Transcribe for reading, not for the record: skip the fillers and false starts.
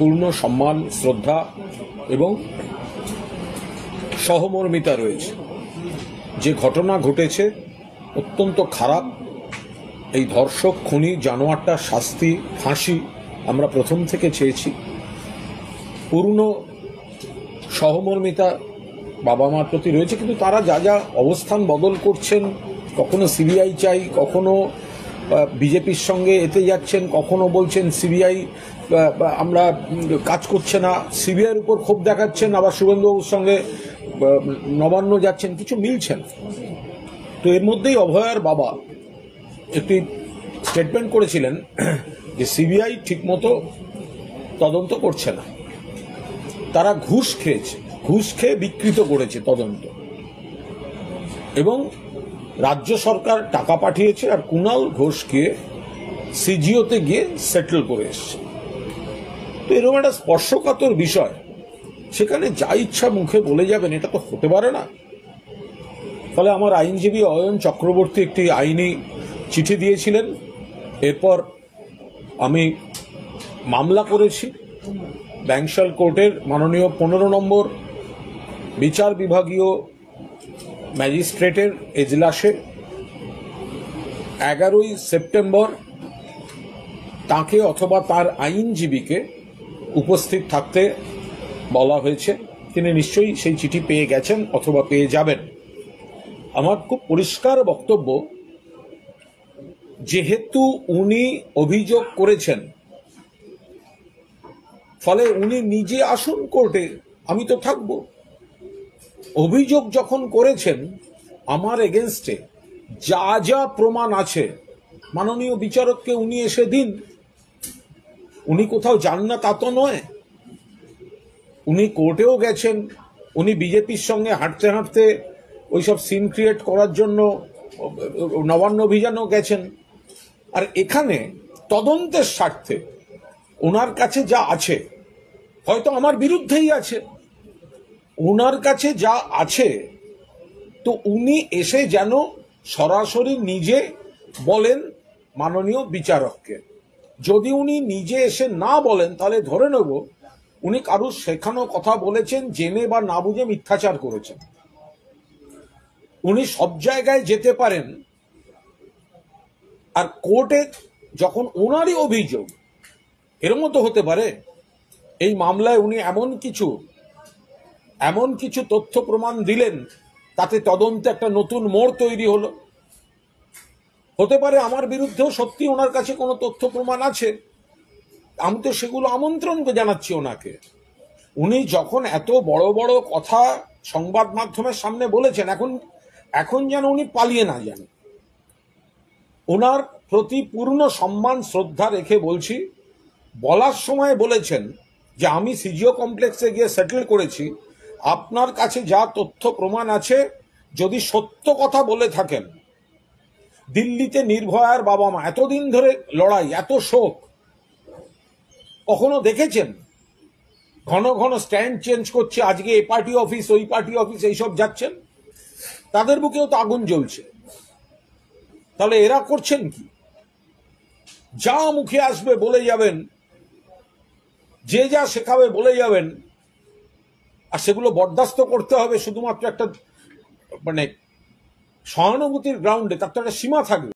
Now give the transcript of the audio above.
পূর্ণ সম্মান, শ্রদ্ধা এবং সহমর্মিতা রয়েছে। যে ঘটনা ঘটেছে অত্যন্ত খারাপ। এই ধর্ষক, খুনি, জানোয়ারটার শাস্তি, ফাঁসি আমরা প্রথম থেকে চেয়েছি। পূর্ণ সহমর্মিতা বাবা মার প্রতি রয়েছে, কিন্তু তারা যা যা অবস্থান বদল করছেন, কখনো সিবিআই চাই, কখনো বিজেপির সঙ্গে এতে যাচ্ছেন, কখনো বলছেন সিবিআই আমরা কাজ করছে না, সিবিআইয়ের উপর ক্ষোভ দেখাচ্ছেন, আবার শুভেন্দুবাবুর সঙ্গে নবান্ন যাচ্ছেন, কিছু মিলছেন। তো এর মধ্যেই অভয়ার বাবা একটি স্টেটমেন্ট করেছিলেন যে সিবিআই ঠিকমতো তদন্ত করছে না, তারা ঘুষ খেয়েছে, ঘুষ খেয়ে বিকৃত করেছে তদন্ত, এবং রাজ্য সরকার টাকা পাঠিয়েছে আর কুণাল ঘোষকে সিজিওতে গিয়ে সেটেল করে এসছে। তো এরকম একটা স্পর্শকাতর বিষয়, সেখানে যা ইচ্ছা মুখে বলে যাবেন, এটা তো হতে পারে না। ফলে আমার আইনজীবী অয়ন চক্রবর্তী একটি আইনি চিঠি দিয়েছিলেন। এরপর আমি মামলা করেছি ব্যাংশাল কোর্টের মাননীয় 15 নম্বর বিচার বিভাগীয় ম্যাজিস্ট্রেটের এজলাসে 11ই সেপ্টেম্বর তাকে অথবা তার আইনজীবীকে উপস্থিত থাকতে বলা হয়েছে। তিনি নিশ্চয়ই সেই চিঠি পেয়ে গেছেন অথবা পেয়ে যাবেন। আমার খুব পরিষ্কার বক্তব্য, যেহেতু উনি অভিযোগ করেছেন, ফলে উনি নিজে আসুন কোর্টে, আমি তো থাকব। অভিযোগ যখন করেছেন আমার এগেনস্টে, যা যা প্রমাণ আছে মাননীয় বিচারককে উনি এসে দিন। উনি কোথাও যান না তা তো নয়, উনি কোর্টেও গেছেন, উনি বিজেপির সঙ্গে হাঁটতে হাঁটতে ওইসব সিন ক্রিয়েট করার জন্য নবান্ন অভিযানেও গেছেন। আর এখানে তদন্তের স্বার্থে ওনার কাছে যা আছে, হয়তো আমার বিরুদ্ধেই আছে, ওনার কাছে যা আছে, তো উনি এসে যেন সরাসরি নিজে বলেন মাননীয় বিচারককে। যদি উনি নিজে এসে না বলেন, তাহলে ধরে নেব উনি কারুর শেখানো কথা বলেছেন, জেনে বা না বুঝে মিথ্যাচার করেছেন। উনি সব জায়গায় যেতে পারেন, আর কোর্টে যখন ওনারই অভিযোগ, এর মতো হতে পারে এই মামলায় উনি এমন কিছু তথ্য প্রমাণ দিলেন, তাতে তদন্তে একটা নতুন মোড় তৈরি হলো। হতে পারে আমার বিরুদ্ধেও সত্যি ওনার কাছে কোনো তথ্য প্রমাণ আছে, আমি তো সেগুলো আমন্ত্রণ জানাচ্ছি ওনাকে। উনি যখন এত বড় বড় কথা সংবাদ মাধ্যমের সামনে বলেছেন, এখন যেন উনি পালিয়ে না যান। ওনার প্রতি পূর্ণ সম্মান শ্রদ্ধা রেখে বলছি, বলার সময় বলেছেন যে আমি সিজিও কমপ্লেক্সে গিয়ে সেটেল করেছি, আপনার কাছে যা তথ্য প্রমাণ আছে, যদি সত্য কথা বলে থাকেন, দিল্লিতে নির্ভয়ার বাবা মা এতদিন ধরে লড়াই, এত শোক, কখনো দেখেছেন? ঘন ঘন স্ট্যান্ড চেঞ্জ করছে, আজকে এই পার্টি অফিস, ওই পার্টি অফিস, এইসব যাচ্ছেন, তাদের বুকেও তো আগুন জ্বলছে। তাহলে এরা করছেন কি? যা মুখে আসবে বলে যাবেন, যে যা শেখাবে বলে যাবেন, আর সেগুলো বরদাস্ত করতে হবে শুধুমাত্র একটা সহানুভূতির গ্রাউন্ডে। তার তো একটা সীমা থাকবে।